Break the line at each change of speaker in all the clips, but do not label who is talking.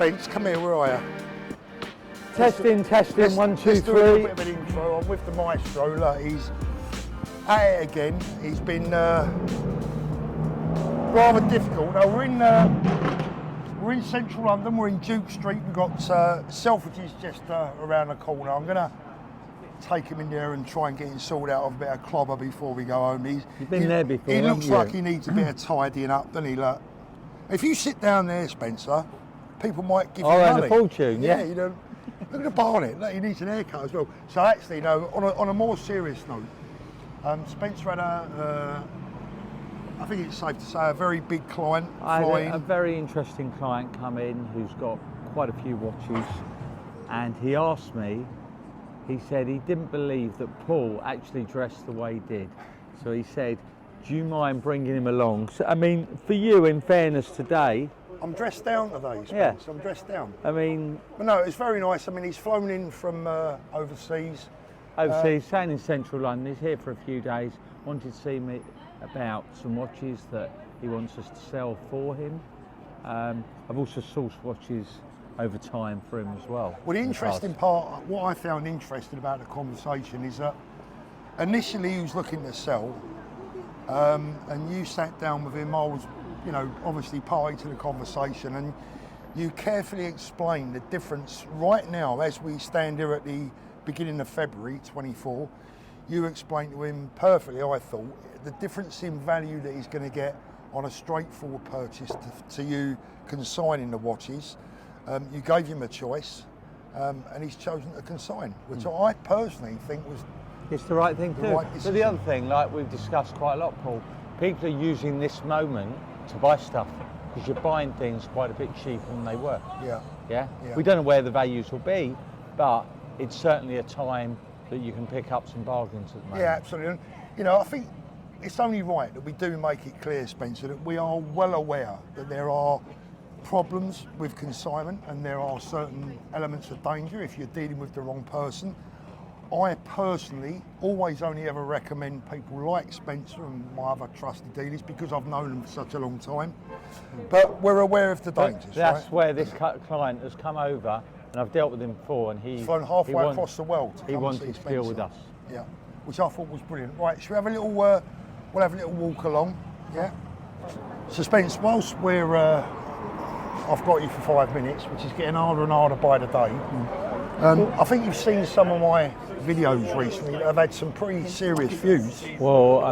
Spence, come here, where are you?
Testing, 1, 2, 3.
Let's do a little bit of an intro. I'm with the maestro. Look, he's at it again. He's been rather difficult. Now we're in central London. We're in Duke Street. We've got Selfridges just around the corner. I'm gonna take him in there and try and get him sorted out of a bit of clobber before we go home.
You've been there before.
He looks like he needs a bit of tidying up, doesn't he? Look, if you sit down there, Spencer, people might give you money.
A fortune, yeah.
You know, look at the barnet. Look, he needs an haircut as well. So actually, no. On a more serious note, Spencer had I think it's safe to say, a very big client.
I had a very interesting client come in who's got quite a few watches, and he asked me. He said he didn't believe that Paul actually dressed the way he did. So he said, do you mind bringing him along? So, I mean, for you, in fairness today...
I'm dressed down today, Spence.
Yeah.
I'm dressed down.
I mean...
But no, it's very nice. I mean, he's flown in from overseas.
Staying in central London. He's here for a few days. Wanted to see me about some watches that he wants us to sell for him. I've also sourced watches over time for him as well.
Well, the interesting part, what I found interesting about the conversation is that initially he was looking to sell, and you sat down with him. I was, you know, obviously party to the conversation, and you carefully explained the difference right now as we stand here at the beginning of February 24. You explained to him perfectly, I thought, the difference in value that he's going to get on a straightforward purchase to you consigning the watches. You gave him a choice, and he's chosen to consign, which I personally think was...
It's the right thing to do. But the other thing, like we've discussed quite a lot, Paul, people are using this moment to buy stuff because you're buying things quite a bit cheaper than they were. Yeah? We don't know where the values will be, but it's certainly a time that you can pick up some bargains at the moment.
Yeah, absolutely. And, you know, I think it's only right that we do make it clear, Spencer, that we are well aware that there are problems with consignment and there are certain elements of danger if you're dealing with the wrong person. I personally always only ever recommend people like Spencer and my other trusted dealers because I've known them for such a long time. But we're aware of the dangers.
That's
right?
where this client has come over, and I've dealt with him before, and he's
flown halfway across the world to
he
come
wanted
and see
to
Spencer.
deal with us.
Yeah, which I thought was brilliant. Right, should we have a little? We'll have a little walk along. Yeah. So Spence, whilst we're I've got you for 5 minutes, which is getting harder and harder by the day. I think you've seen some of my videos recently that have had some pretty serious views.
Well,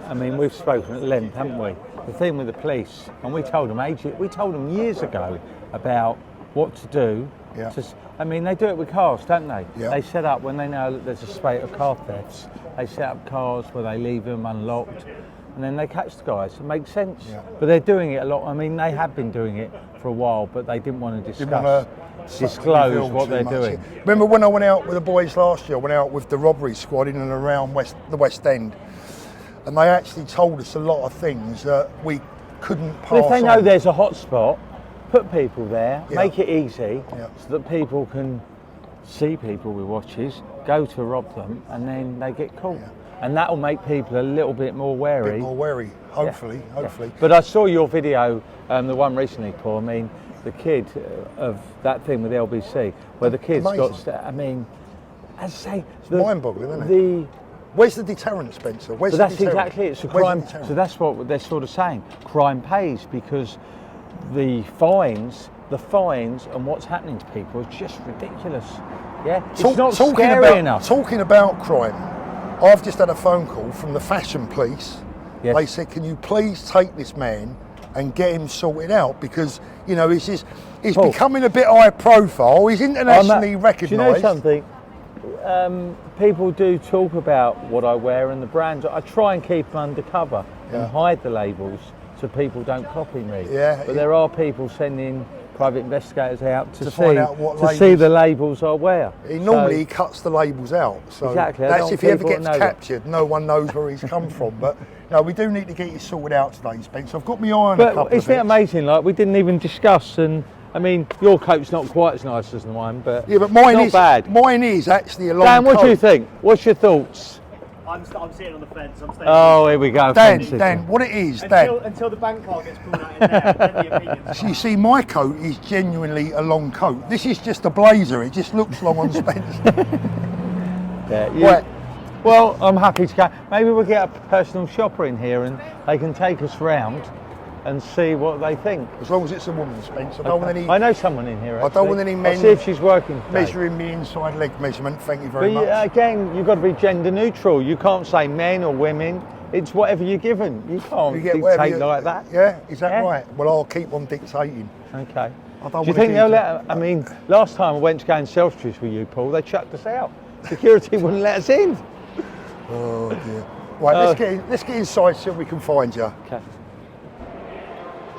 I mean, we've spoken at length, haven't we? The thing with the police, and we told them years ago about what to do.
Yeah.
I mean, they do it with cars, don't they?
Yeah.
They set up, when they know that there's a spate of car thefts, they set up cars where they leave them unlocked, and then they catch the guys. It makes sense.
Yeah.
But they're doing it a lot. I mean, they have been doing it for a while, but they didn't want to disclose what they're doing.
Remember when I went out with the boys last year, I went out with the robbery squad in and around the West End, and they actually told us a lot of things that we couldn't pass on.
If they know there's a hot spot, put people there, make it easy, so that people can see people with watches, go to rob them, and then they get caught. Yeah. And that will make people a little bit more wary.
A bit more wary, hopefully.
But I saw your video, the one recently, Paul. I mean, the kid of that thing with the LBC, where the kids got. I mean, as I say,
it's mind-boggling, isn't it? Where's the deterrent, Spencer? Where's the deterrent?
Exactly it. It's a crime. So that's what they're sort of saying. Crime pays because the fines and what's happening to people is just ridiculous. Yeah, it's not scary enough.
Talking about crime, I've just had a phone call from the fashion police. Yes. They said, can you please take this man and get him sorted out, because, you know, he's becoming a bit high profile. He's internationally recognised.
Do you know something? People do talk about what I wear and the brands. I try and keep them undercover and hide the labels so people don't copy me.
Yeah.
But there are people sending private investigators out to
find out what
see the labels I wear.
He normally cuts the labels out. So
exactly.
That's if he ever gets captured, no one knows where he's come from. But no, we do need to get you sorted out today, Spence. I've got my eye on a couple of bits.
Isn't it amazing? Like, we didn't even discuss, and I mean, your coat's not quite as nice as mine, but
yeah, but mine
not
is
bad.
Mine is actually a long
Dan, what
coat.
do you think? What's your thoughts?
I'm sitting on the fence. I'm staying.
Oh, here we go.
Dan, what it is,
until the bank card gets pulled out in there, then the opinions.
So you see, my coat is genuinely a long coat. This is just a blazer. It just looks long on Spencer.
Well, I'm happy to go. Maybe we'll get a personal shopper in here and they can take us round and see what they think.
As long as it's a woman, Spence. I don't want any.
I know someone in here. Actually.
I don't want any men.
I'll see if she's working today.
Measuring me inside leg measurement. Thank you very much.
Again, you've got to be gender neutral. You can't say men or women. It's whatever you're given. You can't dictate like that.
Yeah, is that right? Well, I'll keep on dictating.
Okay.
Do
you think they'll let? I mean, last time I went to go in Selfridges with you, Paul, they chucked us out. Security wouldn't let us in.
Oh dear. Right, let's get inside, see if we can find you.
Okay.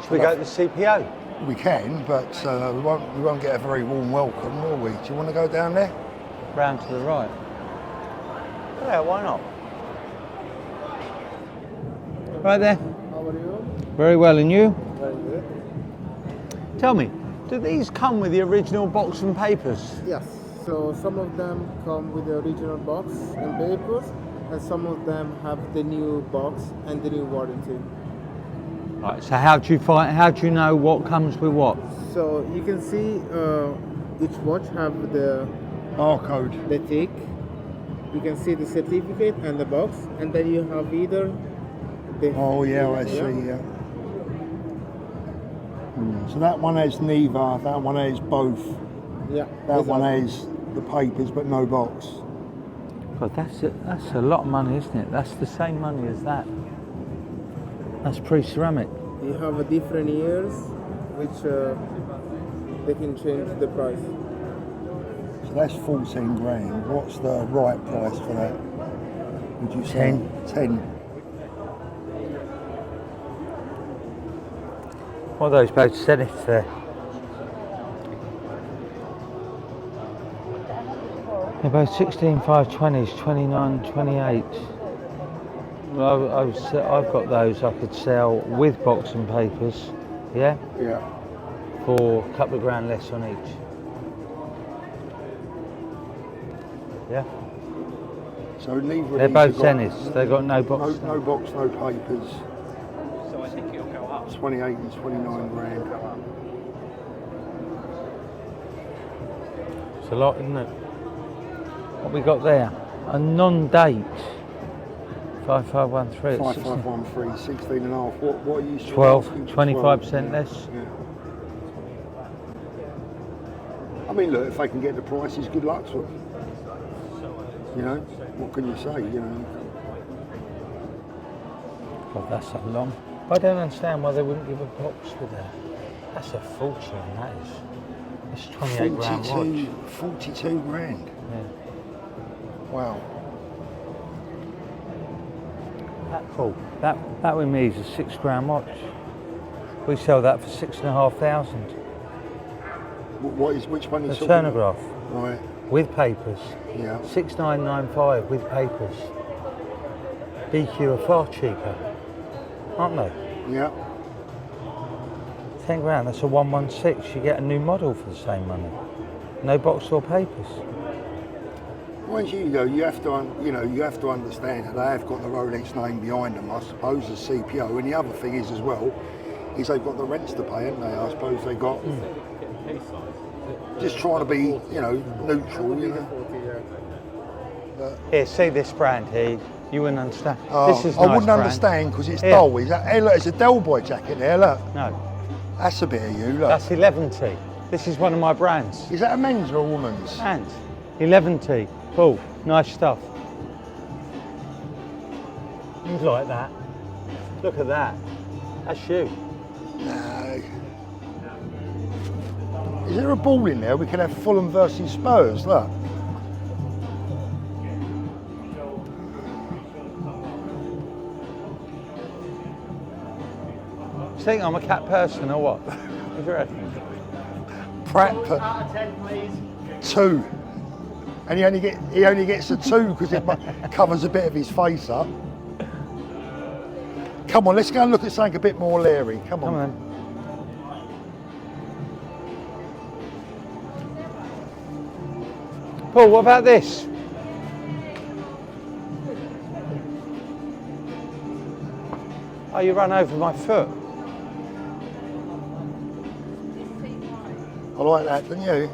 Should we go to the CPO?
We can, but we won't get a very warm welcome, will we? Do you want to go down there?
Round to the right. Yeah, why not? Right there.
How are you?
Very well, and you?
Very good.
Tell me, do these come with the original box and papers?
Yes. So some of them come with the original box and papers, and some of them have the new box and the new warranty.
Right. So how do you know what comes with what?
So you can see each watch have the
barcode,
the tick. You can see the certificate and the box, and then you have either the.
Oh yeah, I see. Yeah. So that one has neither. That one has both.
Yeah.
That one has the papers but no box.
God, that's a lot of money, isn't it? That's the same money as that. That's pre-ceramic.
You have a different years, which they can change the price.
So that's 14 grand. What's the right price for that? Would you say 10?
What are those both Zeniths there? They're both 16.520s, 29, 28. Well, I've got those I could sell with box and papers, yeah?
Yeah.
For a couple of grand less on each. Yeah?
So neither
they're both Zeniths, they've got no box.
No box, no papers.
So I think it'll go up.
28 and 29 grand.
It's a lot, isn't it? What we got there? A non-date. 5513.
5513, 16 and a half. What are you
12, 25% less.
Yeah. I mean, look, if they can get the prices, good luck to them. You know, what can you say, you know?
God, that's a long. I don't understand why they wouldn't give a box with that. That's a fortune, that is. It's 28 grand watch.
42 grand.
Yeah.
Wow.
That with me is a 6 grand watch. We sell that for 6,500.
Which one is
the chronograph?
Right.
With papers.
Yeah.
6,995 with papers. BQ are far cheaper, aren't they?
Yeah.
10 grand, that's a 116. You get a new model for the same money. No box or papers.
Once you go, you have to understand that they have got the Rolex name behind them. I suppose the CPO, and the other thing is as well, is they've got the rents to pay, haven't they? I suppose they got just trying to be, neutral,
Here, see this brand here. You wouldn't understand. This is
I wouldn't understand because it's dull. Hey, look, it's a Del Boy jacket there. Look.
No.
That's a bit of you. Look.
That's 11T. This is one of my brands.
Is that a men's or a woman's?
Men's. 11T. Cool. Nice stuff. Things like that. Look at that. That's you.
No. Is there a ball in there? We can have Fulham versus Spurs. Look.
Think I'm a cat person or what? What do you reckon?
Pratt
Out of 10, please.
2, and he only gets a 2 because it covers a bit of his face up. Come on, let's go and look at something a bit more leery. Come on.
Come on. Paul, what about this? Oh, you ran over my foot.
I like that, don't you?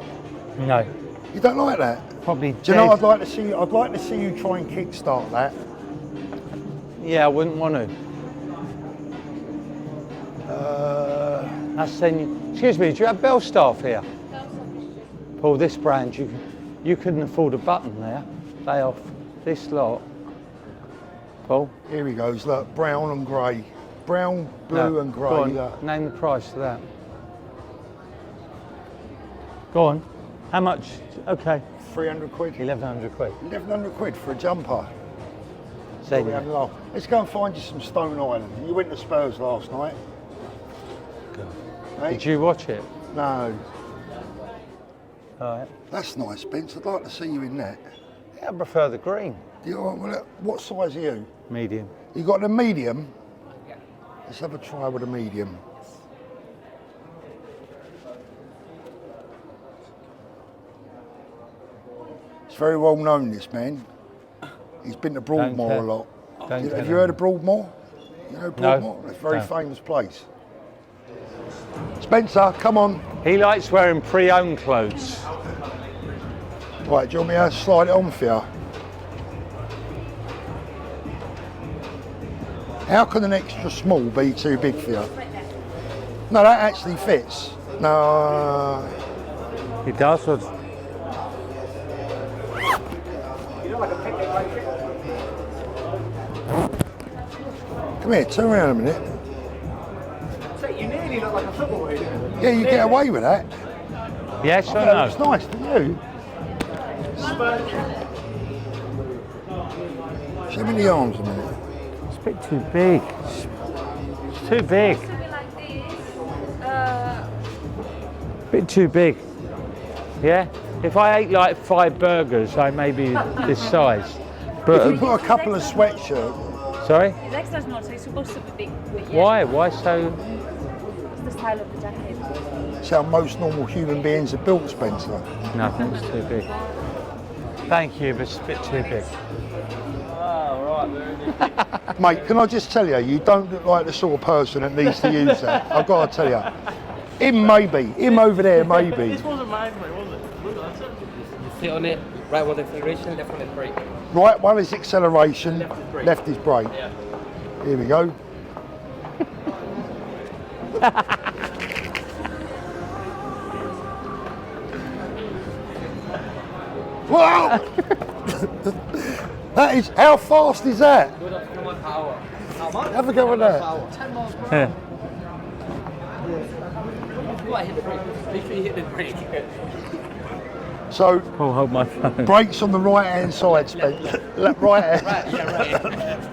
No.
You don't like that?
Probably.
Do you know? I'd like to see you try and kickstart that.
Yeah, I wouldn't want to. That's then. Excuse me. Do you have bell staff here? Paul, this brand, you couldn't afford a button there. They off this lot. Paul.
Here he goes. Look, brown and grey, brown, blue, and grey.
Go on, name the price of that. Go on. How much? Okay.
300 quid.
1,100 quid.
1,100 quid for a jumper.
Say
Let's go and find you some Stone Island. You went to Spurs last night. Hey?
Did you watch it?
No.
All right.
That's nice, Spence. I'd like to see you in that.
Yeah, I prefer the green.
What size are you?
Medium.
You got a medium? Yeah. Let's have a try with a medium. It's very well known, this man. He's been to Broadmoor a lot. Have you heard of Broadmoor? You know Broadmoor? No. It's a very famous place. Spencer, come on.
He likes wearing pre-owned clothes.
Right, do you want me to slide it on for you? How can an extra small be too big for you? No, that actually fits. No.
It does? Or...
Come here, turn around a minute.
So you nearly look like a footballer.
Yeah, you get away with that.
Yes or no?
It's nice, don't you? Show me the arms a minute.
It's a bit too big. It's too big. Bit too big. Yeah? If I ate like 5 burgers, I may be this size. But
if you put a couple of sweatshirts.
Sorry?
It's extra small, so it's supposed to be big. Yeah.
Why? Why so?
It's the style of the jacket.
It's how most normal human beings are built, Spencer.
No, I think it's too big. Thank you, but it's a bit too big.
Mate, can I just tell you, you don't look like the sort of person that needs to use that. I've got to tell you. Him maybe, him over there maybe.
This wasn't mine, was it?
You sit on it, right one acceleration, left one is brake.
Right one is acceleration, left is brake.
Yeah.
Here we go. Wow! That is, how fast is that?
Good up to 1 power. How much?
Have a go with that.
10 miles per hour. You gotta hit the brake. Make sure you hit the brake.
So,
Paul, hold my phone.
brakes on the right hand side, Spence. Right hand.
Right, yeah, right.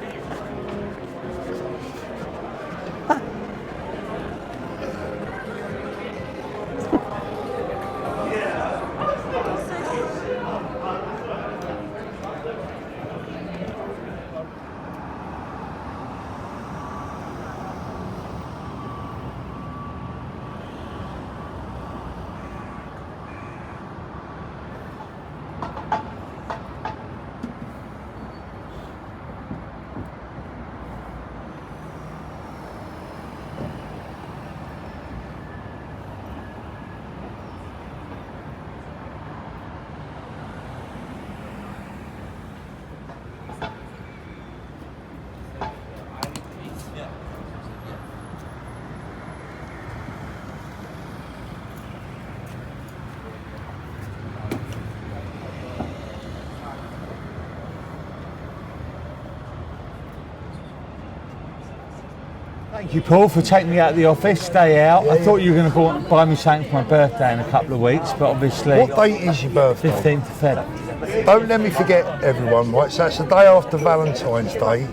Thank you, Paul, for taking me out of the office, day out. I thought you were going to buy me something for my birthday in a couple of weeks, but obviously...
What date is your birthday?
15th of Feb.
Don't let me forget, everyone, right? So it's the day after Valentine's Day.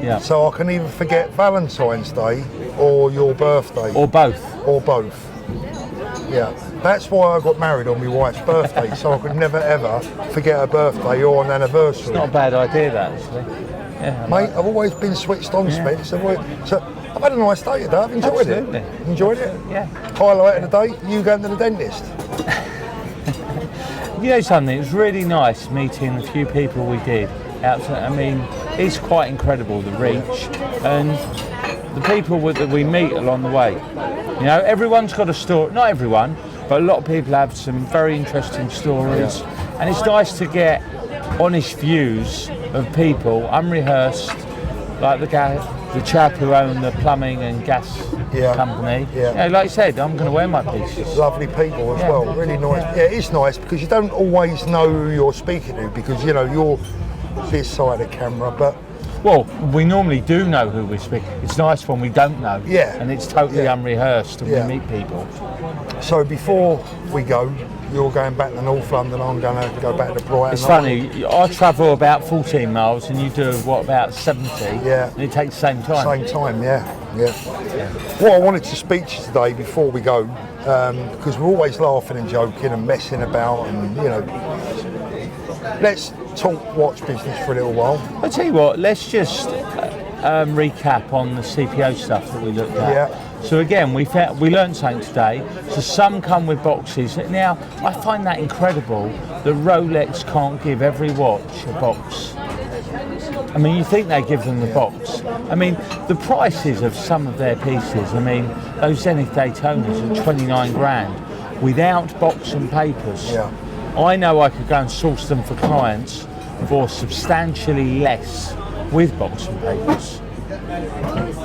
Yeah.
So I can either forget Valentine's Day or your birthday.
Or both.
Or both. Yeah. That's why I got married on my wife's birthday, so I could never ever forget her birthday or an anniversary.
It's not a bad idea, that, actually. Yeah,
mate, I've always been switched on, Spence. So I've had a nice day today. I've enjoyed
Absolutely.
it. Enjoyed it?
Yeah.
Highlight of the day, you going to the dentist.
You know something, it was really nice meeting the few people we did. I mean, it's quite incredible, the reach. And the people that we meet along the way. You know, everyone's got a story. Not everyone, but a lot of people have some very interesting stories, and it's nice to get honest views of people, unrehearsed, like the chap who owned the plumbing and gas company. Yeah. You know, like I said, I'm going to wear my pieces.
Lovely people as well, really nice. Yeah, it's nice because you don't always know who you're speaking to because, you know, you're this side of the camera, but...
Well, we normally do know who we speak. It's nice when we don't know.
Yeah.
And it's totally unrehearsed and we meet people.
So before we go, you're going back to North London, I'm going to go back to Brighton.
It's funny, I travel about 14 miles and you do, what, about 70?
Yeah.
And it takes the same time.
Same time, yeah. What I wanted to speak to you today before we go, because we're always laughing and joking and messing about and, you know, let's talk watch business for a little while.
I'll tell you what, let's just recap on the CPO stuff that we looked at.
Yeah.
So again, we learned something today. So some come with boxes. Now, I find that incredible that Rolex can't give every watch a box. I mean, you think they give them the box. I mean, the prices of some of their pieces, I mean, those Zenith Daytonas are 29 grand without box and papers.
Yeah.
I know I could go and source them for clients for substantially less with box and papers.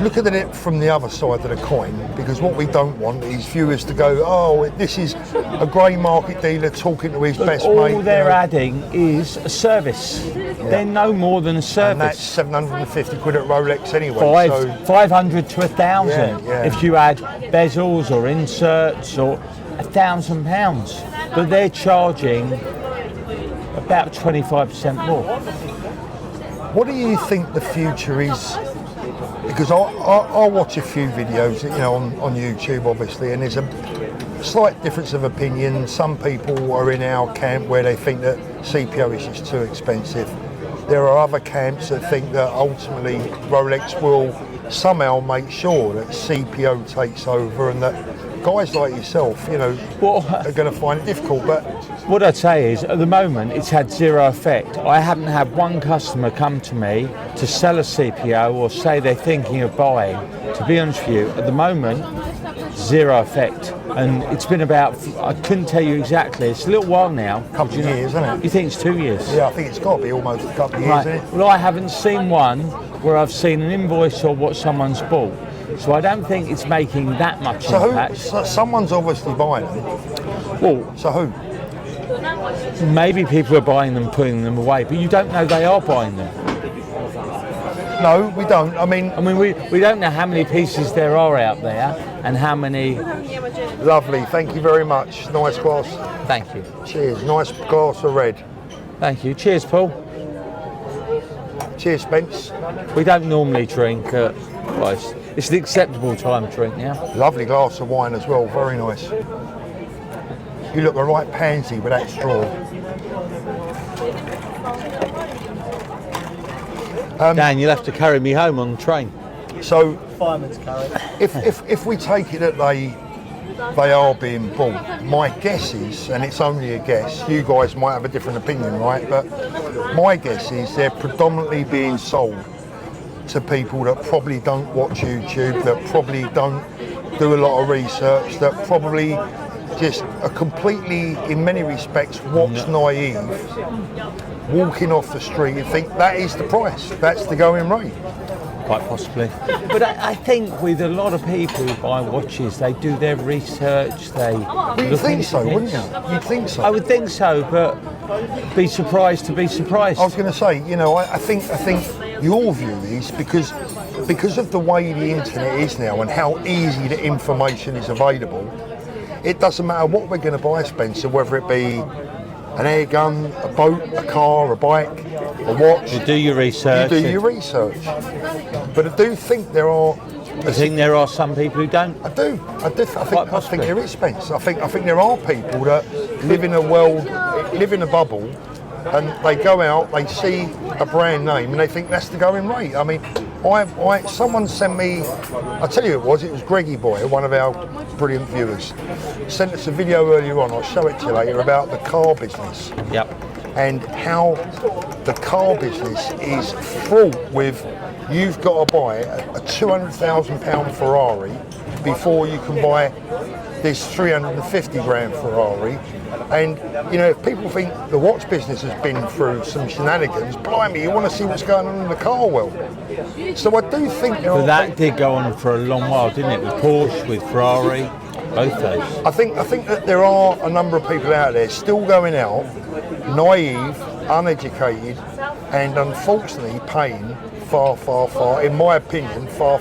Look at it from the other side of the coin, because what we don't want is viewers to go, oh, this is a grey market dealer talking to his best mate.
All they're adding is a service. They're no more than a service.
And that's 750 quid at Rolex anyway.
500 to 1,000 if you add bezels or inserts, or £1,000. But they're charging about 25% more.
What do you think the future is? Because I watch a few videos, you know, on YouTube, obviously, and there's a slight difference of opinion. Some people are in our camp where they think that CPO is just too expensive. There are other camps that think that ultimately Rolex will somehow make sure that CPO takes over, and that guys like yourself, you know, are going to find it difficult. But
what I'd say is, at the moment, it's had zero effect. I haven't had one customer come to me to sell a CPO or say they're thinking of buying. To be honest with you, at the moment, zero effect. And it's been about, I couldn't tell you exactly, it's a little while now.
A couple of years, isn't it?
You think it's 2 years?
Yeah, I think it's got to be almost a couple of years, isn't it?
Well, I haven't seen one where I've seen an invoice or what someone's bought. So I don't think it's making that much impact.
So someone's obviously buying them.
Well,
so who?
Maybe people are buying them, putting them away, but you don't know they are buying them.
No, we don't. I mean,
we don't know how many pieces there are out there and how many.
Lovely. Thank you very much. Nice glass.
Thank you.
Cheers. Nice glass of red.
Thank you. Cheers, Paul.
Cheers, Spence.
We don't normally drink. Well, it's an acceptable time to drink now.
Lovely glass of wine as well. Very nice. You look a right pansy with that straw.
Dan, you'll have to carry me home on the train.
So,
fireman's carry.
If we take it that they are being bought, my guess is, and it's only a guess, you guys might have a different opinion, right? But my guess is they're predominantly being sold to people that probably don't watch YouTube, that probably don't do a lot of research, that probably just are completely, in many respects, watch naive, walking off the street and think that is the price, that's the going rate.
Quite possibly. But I think with a lot of people who buy watches, they do their research,
You'd think so, wouldn't you? You'd think so.
I would think so, but be surprised to be surprised.
I was going to say, you know, I think your view is because of the way the internet is now and how easy the information is available, it doesn't matter what we're going to buy, Spencer, whether it be an air gun, a boat, a car, a bike, a watch.
You do your research.
You do your research. But I do think there are...
I think there are some people who don't.
I do. I think there is, Spence. I think there are people that live in a world, live in a bubble, and they go out, they see a brand name, and they think that's the going rate. I mean, someone sent me, I'll tell you who it was Greggy Boy, one of our brilliant viewers, sent us a video earlier on, I'll show it to you later, about the car business.
Yep.
And how the car business is fraught with you've got to buy a £200,000 Ferrari before you can buy this 350 grand Ferrari. And you know, if people think the watch business has been through some shenanigans, blimey, you want to see what's going on in the car world. So I do think
But that did go on for a long while, didn't it? With Porsche, with Ferrari, both those.
I think that there are a number of people out there still going out, naive, uneducated, and unfortunately paying far, in my opinion, far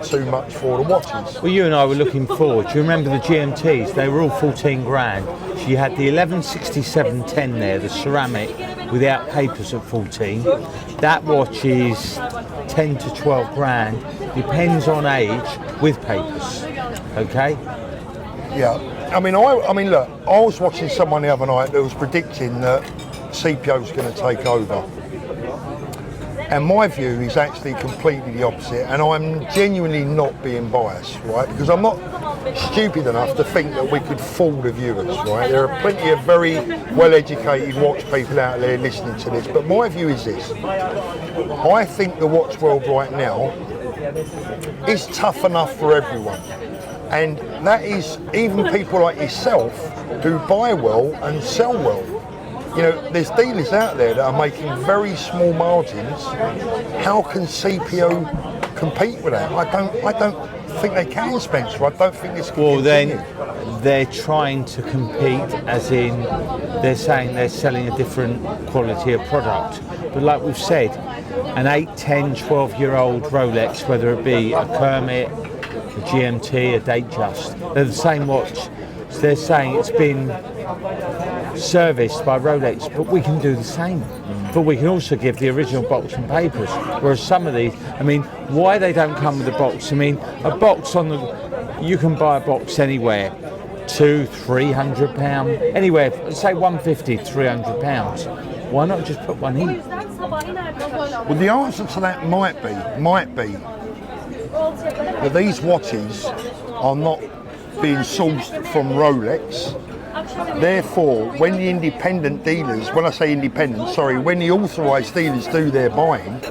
too much for the watches.
Well, you and I were looking forward. Do you remember the GMTs? They were all 14 grand. So you had the 116710 there, the ceramic, without papers at 14. That watch is 10 to 12 grand, depends on age, with papers. Okay?
Yeah. I mean, look, I was watching someone the other night that was predicting that CPO is going to take over. And my view is actually completely the opposite, and I'm genuinely not being biased, right? Because I'm not stupid enough to think that we could fool the viewers, right? There are plenty of very well-educated watch people out there listening to this, but my view is this. I think the watch world right now is tough enough for everyone. And that is even people like yourself who buy well and sell well. You know, there's dealers out there that are making very small margins. How can CPO compete with that? I don't think they can, Spencer. I don't think this can continue.
Then they're trying to compete, as in they're saying they're selling a different quality of product. But like we've said, an 8, 10, 12-year-old Rolex, whether it be a Kermit, a GMT, a Datejust, they're the same watch. So they're saying it's been serviced by Rolex, but we can do the same. But we can also give the original box and papers. Whereas some of these, I mean, why they don't come with a box? I mean, a box on the, you can buy a box anywhere, £200-300, anywhere, say 150, £300. Why not just put one in?
Well, the answer to that might be that these watches are not being sourced from Rolex. Therefore, when the independent dealers, when I say independent, sorry, when the authorised dealers do their buying,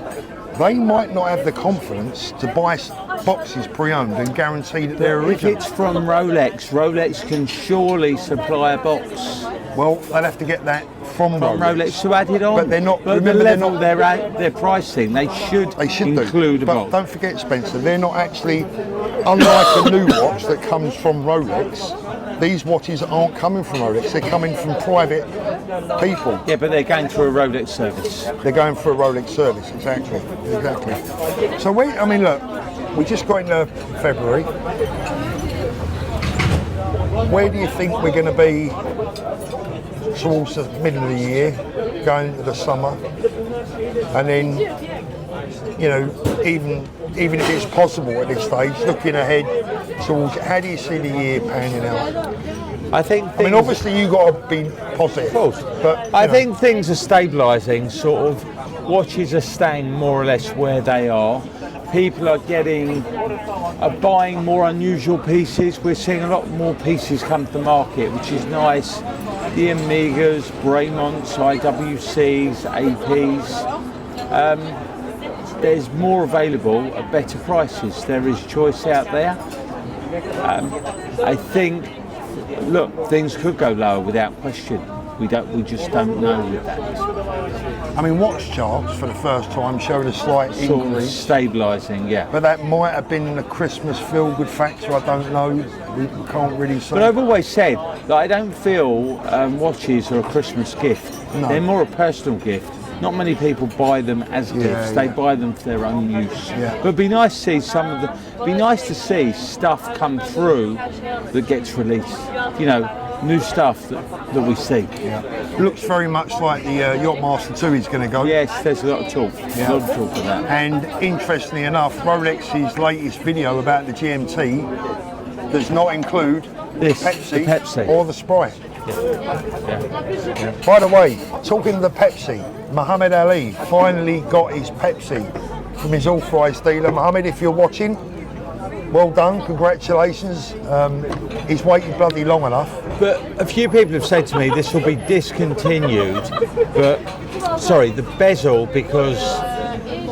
they might not have the confidence to buy boxes pre-owned and guarantee that they're original.
If it's from Rolex, Rolex can surely supply a box.
Well, they'll have to get that from Rolex
to add it on.
But they're not.
But
remember,
the level
they're not.
Their pricing, they should include a
but
box.
Don't forget, Spencer, they're not actually, unlike a new watch that comes from Rolex, these watches aren't coming from Rolex, they're coming from private people.
Yeah, but they're going through a Rolex service.
They're going through a Rolex service, exactly. So look, we just got into February. Where do you think we're going to be towards the middle of the year, going into the summer? And then, you know, even if it's possible at this stage, looking ahead towards, how do you see the year panning out?
I mean,
obviously you've got to be positive.
Of course.
But
I think things are stabilising, sort of. Watches are staying more or less where they are. People are buying more unusual pieces. We're seeing a lot more pieces come to the market, which is nice. The Omegas, Braymonts, IWCs, APs. There's more available at better prices. There is choice out there. I think, look, things could go lower without question. We just don't know with that.
I mean, watch charts for the first time showed a slight increase.
Stabilising, yeah.
But that might have been the Christmas feel-good factor, I don't know. We can't really say.
But I've always said that I don't feel watches are a Christmas gift.
No.
They're more a personal gift. Not many people buy them as gifts. They buy them for their own use.
Yeah.
But it'd be nice to see be nice to see stuff come through that gets released. You know, new stuff that we see.
Yeah. Looks very much like the Yachtmaster 2 is going to go.
Yes, there's a lot of talk.
Yeah.
A lot of talk of that.
And interestingly enough, Rolex's latest video about the GMT does not include the Pepsi or the Sprite. Yeah. By the way, talking of the Pepsi, Muhammad Ali finally got his Pepsi from his authorised dealer. Muhammad, if you're watching, well done, congratulations. He's waited bloody long enough.
But a few people have said to me this will be discontinued, but sorry, the bezel, because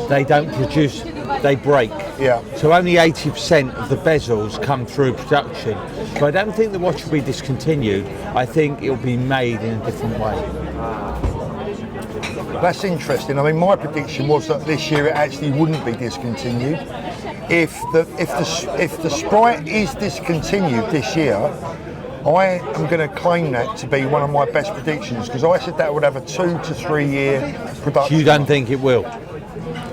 they don't produce, they break.
Yeah.
So only 80% of the bezels come through production. So I don't think the watch will be discontinued. I think it'll be made in a different way.
That's interesting. I mean, my prediction was that this year it actually wouldn't be discontinued. If the Sprite is discontinued this year, I am going to claim that to be one of my best predictions, because I said that would have a 2 to 3 year production.
You don't think it will?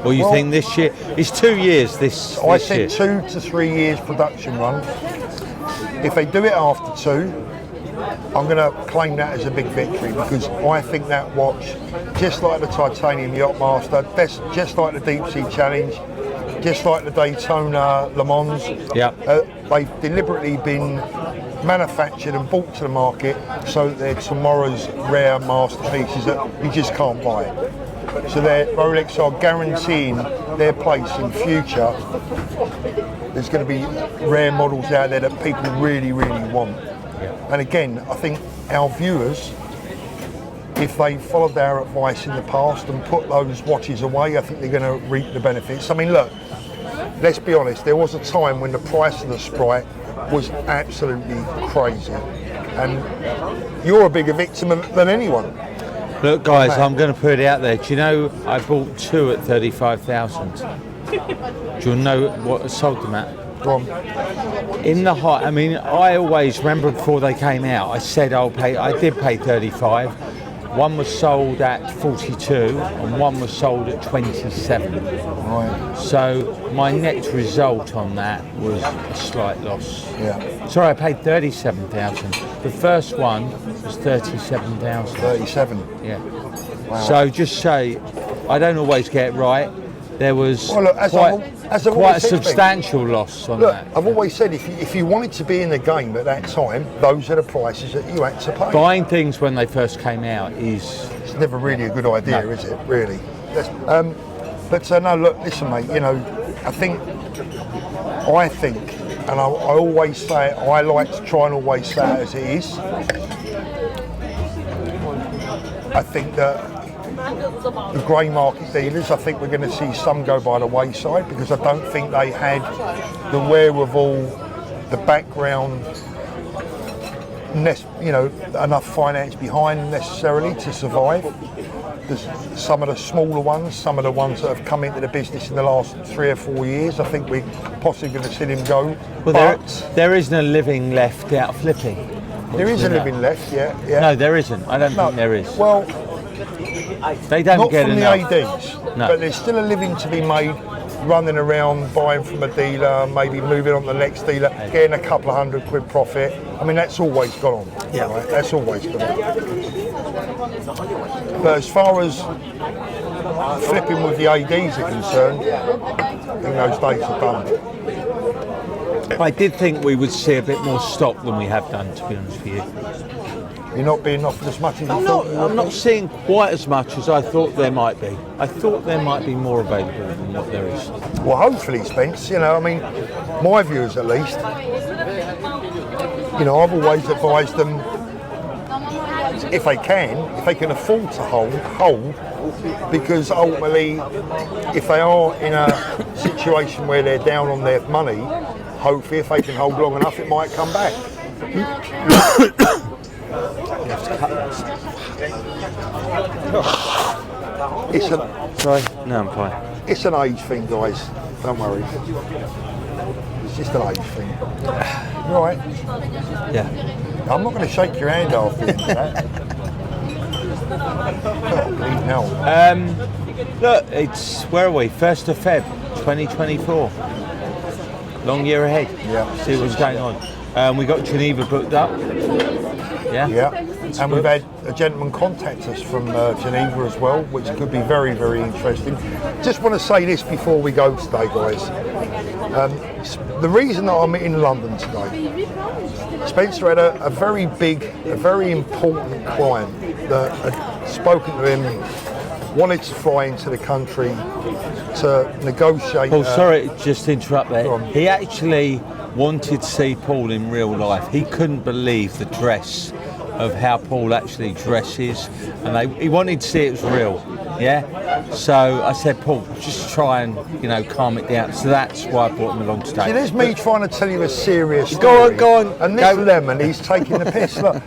Or you think this year? It's 2 years this
I said
year.
2 to 3 years production run. If they do it after 2, I'm going to claim that as a big victory, because I think that watch, just like the Titanium Yachtmaster, just like the Deep Sea Challenge, just like the Daytona Le Mans, they've deliberately been manufactured and brought to the market so that they're tomorrow's rare masterpieces that you just can't buy. So Rolex are guaranteeing their place in future. There's going to be rare models out there that people really, really want. And again, I think our viewers, if they followed our advice in the past and put those watches away, I think they're going to reap the benefits. I mean, look, let's be honest, there was a time when the price of the Sprite was absolutely crazy. And you're a bigger victim than anyone.
Look, guys, I'm going to put it out there. Do you know I bought 2 at 35,000? Do you know what I sold them at?
Go on.
In the height, I mean, I always remember before they came out, I said I did pay 35. One was sold at 42 and one was sold at 27.
Right.
So my net result on that was a slight loss.
Yeah.
Sorry, I paid 37,000. The first one was 37,000.
37.
Yeah.
Wow.
So just say, I don't always get it right. There was quite a substantial loss on that.
I've always said if you wanted to be in the game at that time, those are the prices that you had to pay.
Buying things when they first came out it's
never really a good idea, is it? Really. But no, look, listen, mate. You know, I think, and I always say it. I like to try and always say it as it is. I think that the grey market dealers, I think we're going to see some go by the wayside, because I don't think they had the wherewithal, the background, enough finance behind them necessarily to survive. There's some of the smaller ones, some of the ones that have come into the business in the last 3 or 4 years, I think we're possibly going to see them go.
Well,
but
there isn't a living left out flipping.
There is a living left, yeah.
No, there isn't. I don't think there is.
Well,
they don't
not
get
from
enough.
the ADs, but there's still a living to be made, running around, buying from a dealer, maybe moving on to the next dealer, getting a couple of £100 profit. I mean, that's always gone on. Yeah, right? That's always gone on. But as far as flipping with the ADs are concerned, I think those days are done.
I did think we would see a bit more stock than we have done, to be honest with you.
You're not being offered as much as you thought?
I'm not seeing quite as much as I thought there might be. I thought there might be more available than what there is.
Well, hopefully, Spence, I mean, my viewers at least, I've always advised them, if they can afford to hold, because ultimately, if they are in a situation where they're down on their money, hopefully if they can hold long enough, it might come back.
Sorry? No, I'm fine.
It's an age thing, guys. Don't worry. It's just an age thing. You all right?
Yeah.
I'm not going to shake your hand after that. Oh,
look, it's, where are we? 1st of Feb, 2024. Long year ahead.
Yeah.
See what's going on. We got Geneva booked up. Yeah.
Yeah. And we've had a gentleman contact us from Geneva as well, which could be very, very interesting. Just want to say this before we go today, guys. The reason that I'm in London today, Spencer had a very big, a very important client that had spoken to him, wanted to fly into the country to negotiate.
Paul, sorry, just to interrupt there. He actually wanted to see Paul in real life. He couldn't believe the dress of how Paul actually dresses, and he wanted to see it was real. Yeah, so I said, Paul, just try and calm it down. So that's why I brought him along today.
See, there's me trying to tell you a serious story.
Go on.
And this lemon, he's taking the piss. Look.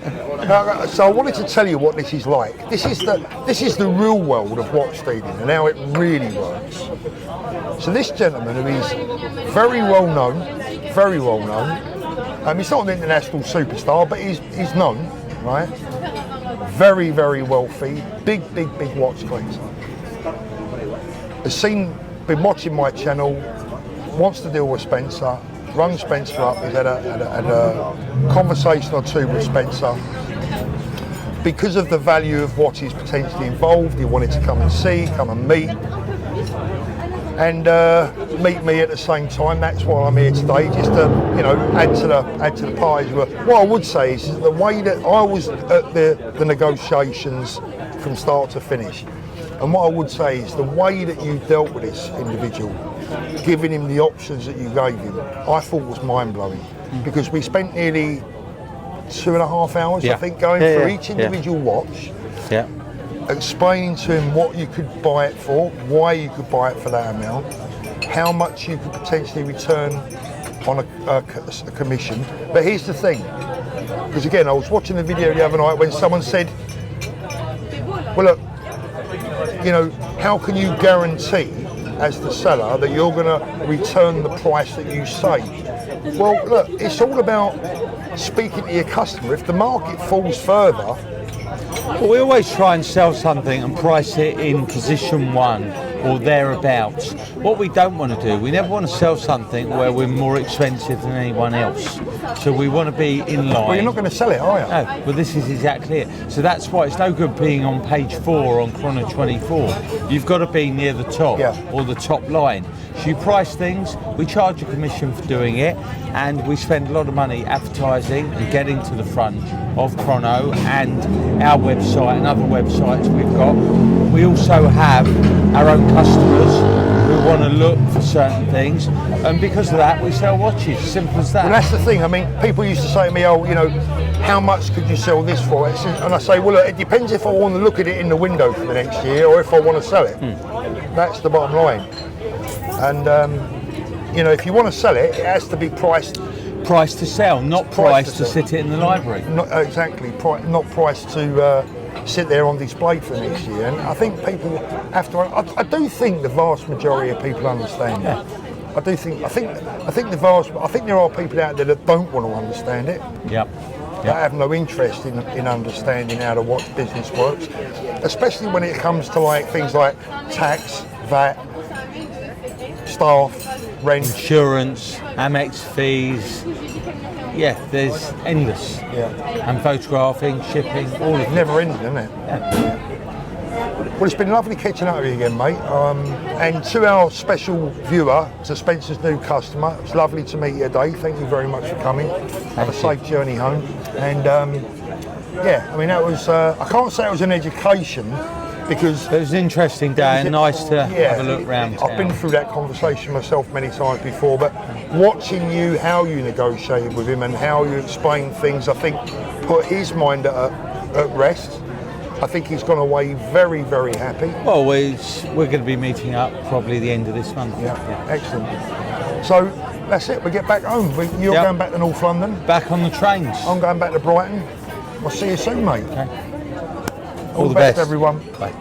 So I wanted to tell you what this is like. This is the real world of watch dealing and how it really works. So this gentleman, who is very well known, he's not an international superstar, but he's known, right? Very, very wealthy, big watch collector. Has been watching my channel, wants to deal with Spencer, rung Spencer up. He's had a conversation or two with Spencer. Because of the value of what is potentially involved, he wanted to come and meet, and meet me at the same time. That's why I'm here today, just to add to the party. What I would say is the way that I was at the negotiations from start to finish, and what I would say is the way that you dealt with this individual, giving him the options that you gave him, I thought was mind-blowing, because we spent nearly 2.5 hours, I think, going through each individual watch. Yeah. Explaining to him what you could buy it for, why you could buy it for that amount, how much you could potentially return on a commission. But here's the thing, because again, I was watching the video the other night when someone said, well look, how can you guarantee as the seller that you're going to return the price that you say? Well look, it's all about speaking to your customer. If the market falls further,
well, we always try and sell something and price it in position 1 or thereabouts. What we don't want to do, we never want to sell something where we're more expensive than anyone else. So we want to be in line.
Well, you're not going to sell it, are you?
No, but this is exactly it. So that's why it's no good being on page 4 on Chrono 24. You've got to be near the top or the top line. So you price things, we charge a commission for doing it, and we spend a lot of money advertising and getting to the front of Chrono and our website and other websites we've got. We also have our own customers who want to look for certain things, and because of that we sell watches. Simple as that.
Well, that's the thing. I mean, people used to say to me, oh, how much could you sell this for? And I say, well look, it depends if I want to look at it in the window for the next year or if I want to sell it. That's the bottom line. And if you want to sell it, it has to be priced
to sell, not priced to sit it in the library.
Not exactly, not priced to sit there on display for next year. And I think people have to. I do think the vast majority of people understand that. I think there are people out there that don't want to understand it. That have no interest in understanding how the watch business works, especially when it comes to things like tax, VAT, staff, rent,
insurance, Amex fees. Yeah, there's endless. And photographing, shipping, all of it.
Never ending, isn't it? Well, it's been lovely catching up with you again, mate. And to our special viewer, to Spencer's new customer, it's lovely to meet you today. Thank you very much for coming. Have a safe journey home. And that was, I can't say it was an education, because
it was an interesting day and nice to have a look round town.
I've been through that conversation myself many times before, but watching you, how you negotiated with him and how you explained things, I think put his mind at rest. I think he's gone away very, very happy.
Well, we're going to be meeting up probably the end of this month.
Excellent. So that's it, we get back home. You're going back to North London?
Back on the trains.
I'm going back to Brighton. I'll see you soon, mate.
Okay.
All the best, everyone.
Bye.